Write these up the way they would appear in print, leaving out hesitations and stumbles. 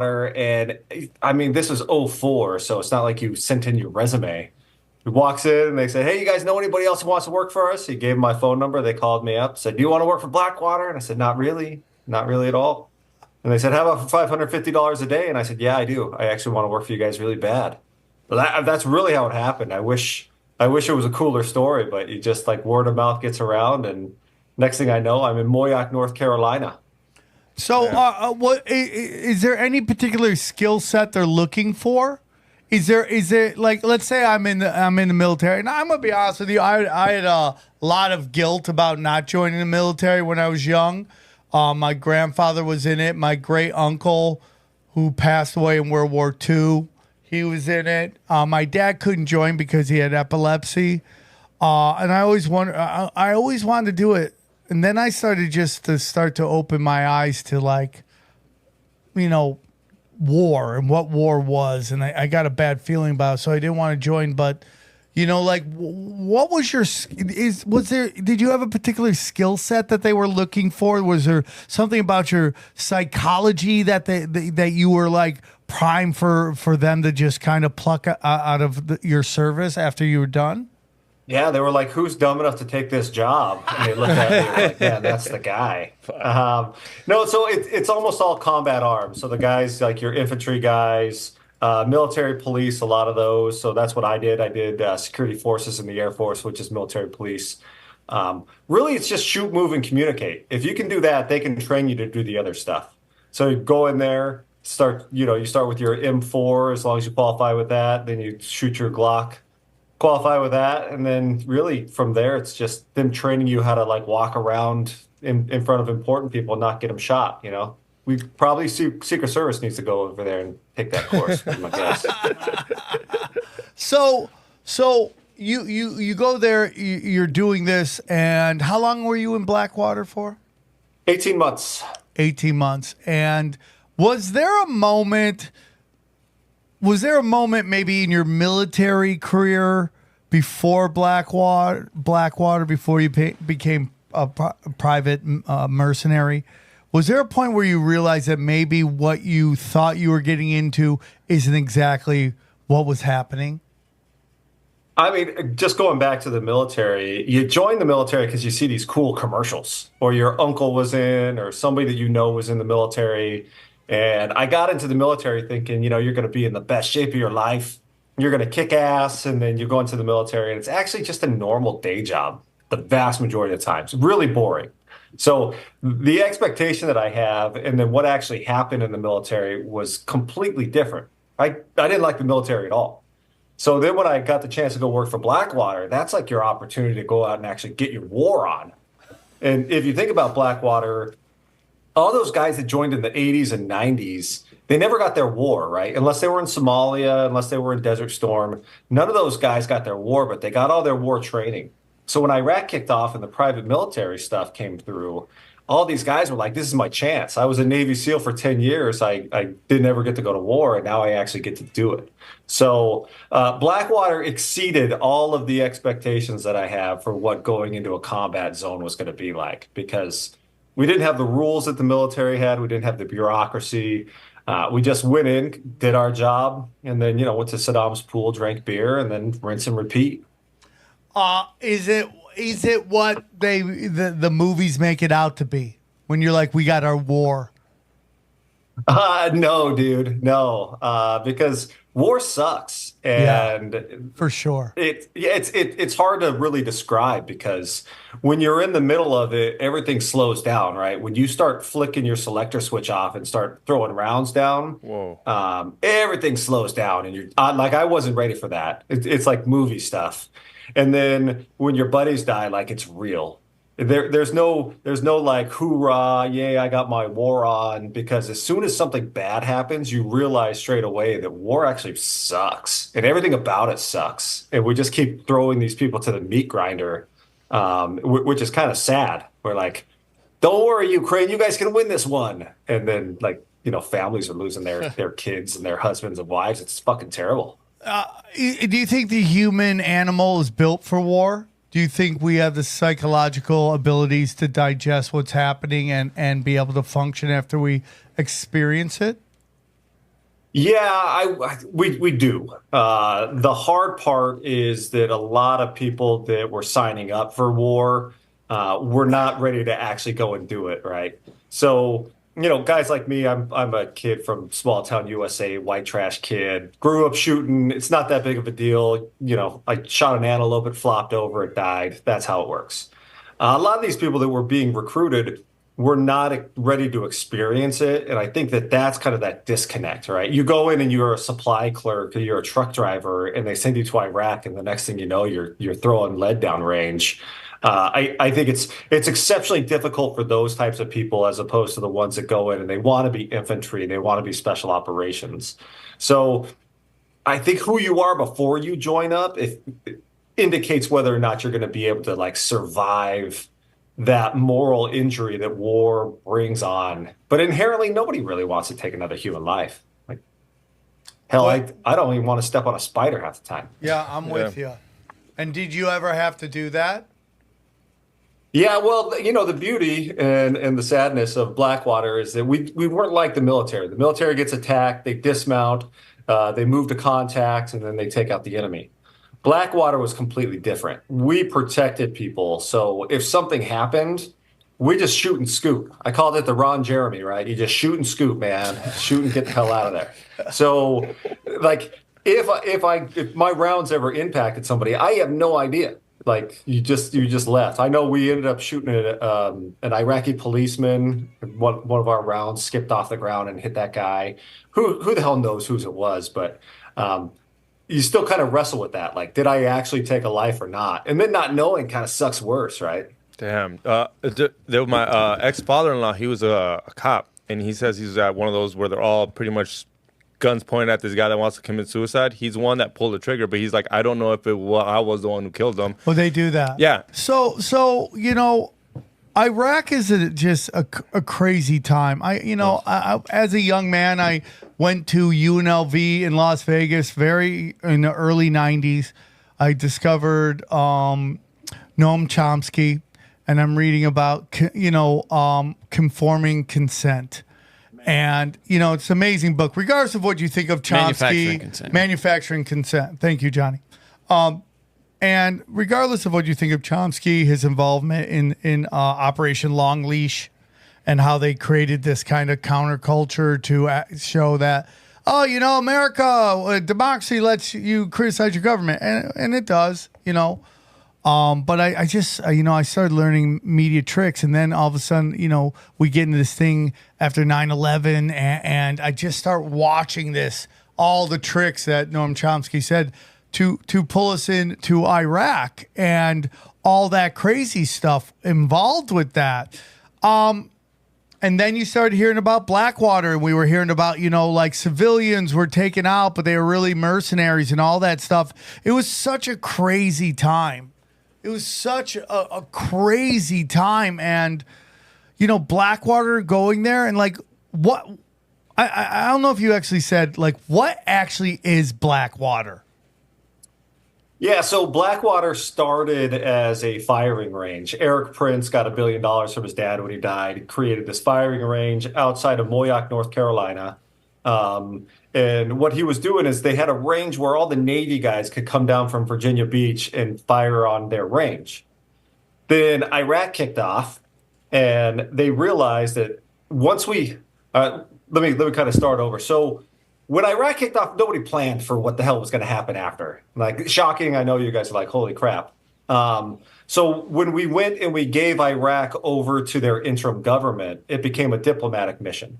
and I mean, this was '04, so it's not like you sent in your resume. He walks in and they say, "Hey, you guys know anybody else who wants to work for us?" He gave them my phone number. They called me up, said, "Do you want to work for Blackwater?" And I said, "Not really, not really at all." And they said, "How about for $550 a day?" And I said, "Yeah, I do. I actually want to work for you guys really bad." But that's really how it happened. I wish it was a cooler story, but you just like word of mouth gets around, and next thing I know, I'm in Moyock, North Carolina. So, Yeah. is there any particular skill set they're looking for? Is there like, let's say I'm in the military, and I'm gonna be honest with you, I had a lot of guilt about not joining the military when I was young. My grandfather was in it. My great uncle, who passed away in World War II, he was in it. My dad couldn't join because he had epilepsy, and I always wanted to do it. And then I started just to start to open my eyes to, like, you know, war and what war was, and I got a bad feeling about it, so I didn't want to join. But you know, like, what was your was there? Did you have a particular skill set that they were looking for? Was there something about your psychology that that you were like prime for them to just kind of pluck out of your service after you were done? Yeah, they were like, "Who's dumb enough to take this job?" And they looked at me and were like, "Yeah, that's the guy." No, so it's almost all combat arms. So the guys like your infantry guys, military police, a lot of those. So that's what I did. I did security forces in the Air Force, which is military police. Really, it's just shoot, move, and communicate. If you can do that, they can train you to do the other stuff. So you go in there, you start with your M4 as long as you qualify with that. Then you shoot your Glock, qualify with that, and then really from there it's just them training you how to like walk around in front of important people and not get them shot. We probably Secret Service needs to go over there and take that course, is my guess. So you go there, you're doing this, and how long were you in Blackwater for? 18 months. 18 months. And was there a moment maybe in your military career before Blackwater, before you became a private mercenary? Was there a point where you realized that maybe what you thought you were getting into isn't exactly what was happening? I mean, just going back to the military, you join the military because you see these cool commercials, or your uncle was in, or somebody that you know was in the military. And I got into the military thinking, you're going to be in the best shape of your life. You're going to kick ass, and then you go into the military, and it's actually just a normal day job the vast majority of the time. It's really boring. So the expectation that I have, and then what actually happened in the military was completely different. I didn't like the military at all. So then when I got the chance to go work for Blackwater, that's like your opportunity to go out and actually get your war on. And if you think about Blackwater, all those guys that joined in the 80s and 90s, they never got their war, right? Unless they were in Somalia, unless they were in Desert Storm. None of those guys got their war, but they got all their war training. So when Iraq kicked off and the private military stuff came through, all these guys were like, "This is my chance." I was a Navy SEAL for 10 years. I didn't ever get to go to war, and now I actually get to do it. So Blackwater exceeded all of the expectations that I have for what going into a combat zone was going to be like, because we didn't have the rules that the military had. We didn't have the bureaucracy. We just went in, did our job, and then, went to Saddam's pool, drank beer, and then rinse and repeat. Is it what the movies make it out to be when you're like, we got our war? No, dude, no, because war sucks, and Yeah, for sure. it's hard to really describe, because when you're in the middle of it, everything slows down, right? When you start flicking your selector switch off and start throwing rounds down, Whoa. everything slows down, and like, I wasn't ready for that. It's like movie stuff. And then when your buddies die, like, it's real. There's no like, hoorah, yay, I got my war on, because as soon as something bad happens, you realize straight away that war actually sucks and everything about it sucks. And we just keep throwing these people to the meat grinder, which is kind of sad. We're like, "Don't worry, Ukraine, you guys can win this one." And then, like, families are losing their kids and their husbands and wives. It's fucking terrible. Do you think the human animal is built for war? Do you think we have the psychological abilities to digest what's happening and be able to function after we experience it? Yeah, we do. The hard part is that a lot of people that were signing up for war were not ready to actually go and do it, right? So, guys like me, I'm a kid from small town USA, white trash kid. Grew up shooting. It's not that big of a deal. I shot an antelope, it flopped over, it died. That's how it works. A lot of these people that were being recruited we're not ready to experience it. And I think that that's kind of that disconnect, right? You go in and you're a supply clerk or you're a truck driver and they send you to Iraq and the next thing you know, you're throwing lead down range. I think it's exceptionally difficult for those types of people as opposed to the ones that go in and they want to be infantry, they want to be special operations. So I think who you are before you join up if indicates whether or not you're going to be able to like survive that moral injury that war brings on. But inherently, nobody really wants to take another human life. Like hell, But I don't even want to step on a spider half the time. yeah, I'm Yeah. with you. And did you ever have to do that? Yeah, well, the beauty and the sadness of Blackwater is that we weren't like the military. The military gets attacked, they dismount, they move to contact, and then they take out the enemy. Blackwater was completely different. We protected people, so if something happened, we just shoot and scoop. I called it the Ron Jeremy, right? You just shoot and scoop, man. Shoot and get the hell out of there. So, like, if my rounds ever impacted somebody, I have no idea. Like you just left. I know we ended up shooting an Iraqi policeman. One of our rounds skipped off the ground and hit that guy. Who the hell knows whose it was? But you still kind of wrestle with that. Like, did I actually take a life or not? And then not knowing kind of sucks worse, right? Damn. My ex-father-in-law, he was a cop, and he says he's at one of those where they're all pretty much guns pointed at this guy that wants to commit suicide. He's the one that pulled the trigger, but he's like, I don't know if I was the one who killed him. Well, they do that. Yeah. So Iraq is just a crazy time. As a young man, I went to UNLV in Las Vegas very in the early '90s. I discovered Noam Chomsky, and I'm reading about conforming consent. And it's an amazing book, regardless of what you think of Chomsky. Manufacturing consent. Thank you, Johnny. And regardless of what you think of Chomsky, his involvement in Operation Long Leash, and how they created this kind of counterculture to show that, America, democracy lets you criticize your government, and it does, But I just, I started learning media tricks, and then all of a sudden, we get into this thing after 9/11, and I just start watching all the tricks that Noam Chomsky said to pull us into Iraq and all that crazy stuff involved with that. And then you started hearing about Blackwater, and we were hearing about, like civilians were taken out, but they were really mercenaries and all that stuff. It was such a crazy time. It was such a crazy time. And, Blackwater going there and like, what? I don't know if you actually said, like, what actually is Blackwater? Yeah, so Blackwater started as a firing range. Eric Prince got $1 billion from his dad when he died. He created this firing range outside of Moyock, North Carolina. And what he was doing is they had a range where all the Navy guys could come down from Virginia Beach and fire on their range. Then Iraq kicked off, and they realized that once let me kind of start over. So when Iraq kicked off, nobody planned for what the hell was going to happen after. Like, shocking. I know you guys are like, holy crap. So when we went and we gave Iraq over to their interim government, it became a diplomatic mission.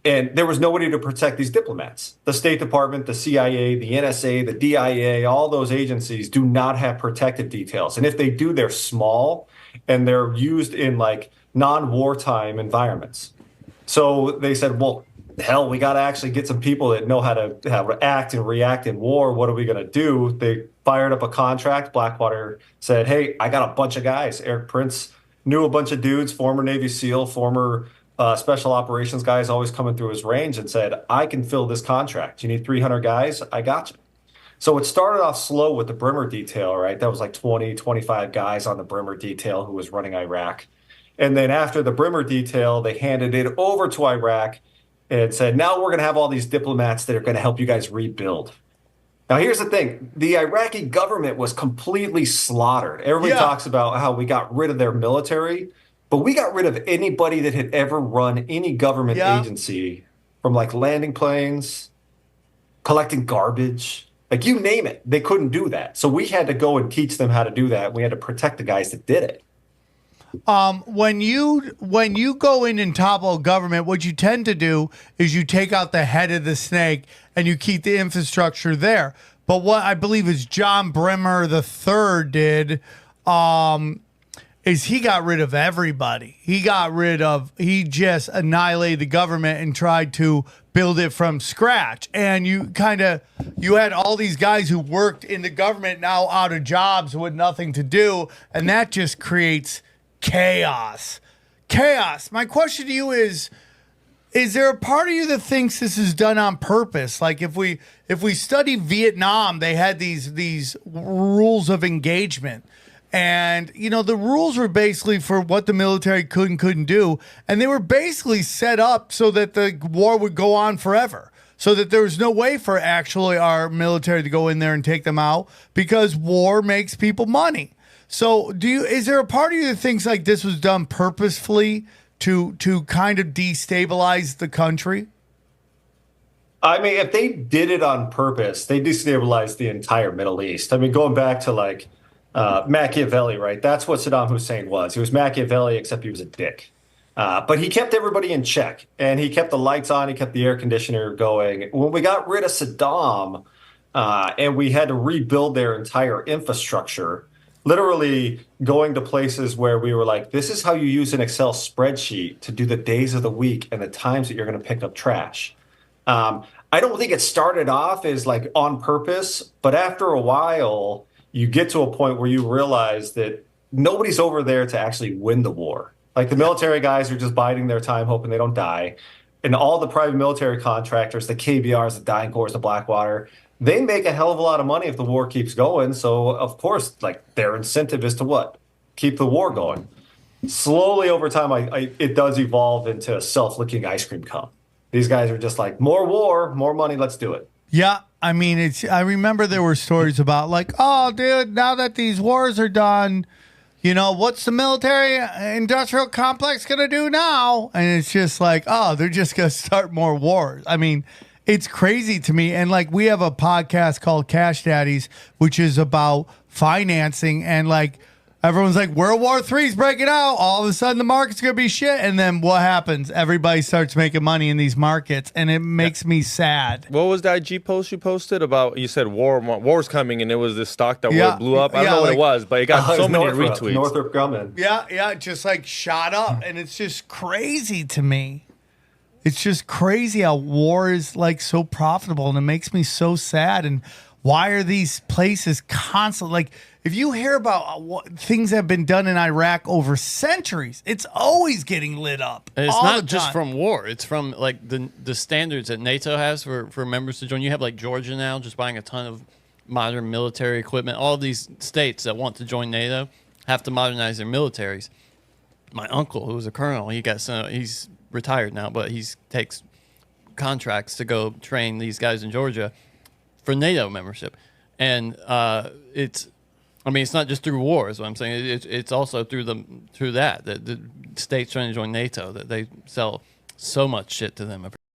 And there was nobody to protect these diplomats. The State Department, the CIA, the NSA, the DIA, all those agencies do not have protective details. And if they do, they're small and they're used in like non-wartime environments. So they said, well, hell, we got to actually get some people that know how to act and react in war. What are we going to do? They fired up a contract. Blackwater said, hey, I got a bunch of guys. Eric Prince knew a bunch of dudes, former Navy SEAL, former special operations guys always coming through his range and said, I can fill this contract. You need 300 guys? I got you. So it started off slow with the Brimmer detail, right? That was like 20, 25 guys on the Brimmer detail who was running Iraq. And then after the Brimmer detail, they handed it over to Iraq. and said, now we're going to have all these diplomats that are going to help you guys rebuild. Now, here's the thing. The Iraqi government was completely slaughtered. Everybody Yeah. talks about how we got rid of their military, but we got rid of anybody that had ever run any government Yeah. agency, from like landing planes, collecting garbage, like you name it. They couldn't do that. So we had to go and teach them how to do that. We had to protect the guys that did it. When you go in and topple government, what you tend to do is you take out the head of the snake and you keep the infrastructure there. But what I believe is John Bremer III did is he got rid of everybody. He just annihilated the government and tried to build it from scratch. And you had all these guys who worked in the government now out of jobs with nothing to do, and that just creates chaos. My question to you is there a part of you that thinks this is done on purpose? Like if we study Vietnam, they had these rules of engagement. And, the rules were basically for what the military could and couldn't do. And they were basically set up so that the war would go on forever. So that there was no way for actually our military to go in there and take them out because war makes people money. So is there a part of you that thinks like this was done purposefully to kind of destabilize the country? I mean, if they did it on purpose, they destabilized the entire Middle East. I mean, going back to like Machiavelli, right? That's what Saddam Hussein was. He was Machiavelli, except he was a dick. But he kept everybody in check, and he kept the lights on. He kept the air conditioner going. When we got rid of Saddam, and we had to rebuild their entire infrastructure, literally going to places where we were like, this is how you use an Excel spreadsheet to do the days of the week and the times that you're going to pick up trash. I don't think it started off as like on purpose, but after a while, you get to a point where you realize that nobody's over there to actually win the war. Like the military guys are just biding their time, hoping they don't die. And all the private military contractors, the KBRs, the Dying Corps, the Blackwater, they make a hell of a lot of money if the war keeps going. So, of course, like their incentive is to what? Keep the war going. Slowly over time, it does evolve into a self-licking ice cream cone. These guys are just like, more war, more money, let's do it. Yeah, I mean, I remember there were stories about like, oh, dude, now that these wars are done, what's the military industrial complex going to do now? And it's just like, oh, they're just going to start more wars. I mean, it's crazy to me. And like, we have a podcast called Cash Daddies, which is about financing. And like, everyone's like, World War III's breaking out. All of a sudden, the market's going to be shit. And then what happens? Everybody starts making money in these markets. And it makes me sad. What was that IG post you posted about? You said war's coming, and it was this stock that blew up. I don't know what it was, but it got so many retweets. Northrop Grumman. Yeah, just like shot up. And it's just crazy to me. It's just crazy how war is like so profitable, and it makes me so sad. And why are these places constantly like? If you hear about things that have been done in Iraq over centuries, it's always getting lit up. And it's not just from war; it's from like the standards that NATO has for members to join. You have like Georgia now just buying a ton of modern military equipment. All these states that want to join NATO have to modernize their militaries. My uncle, who was a colonel, he's retired now, but he takes contracts to go train these guys in Georgia for NATO membership. And it's not just through war, is what I'm saying. It's also through that the states trying to join NATO, that they sell so much shit to them.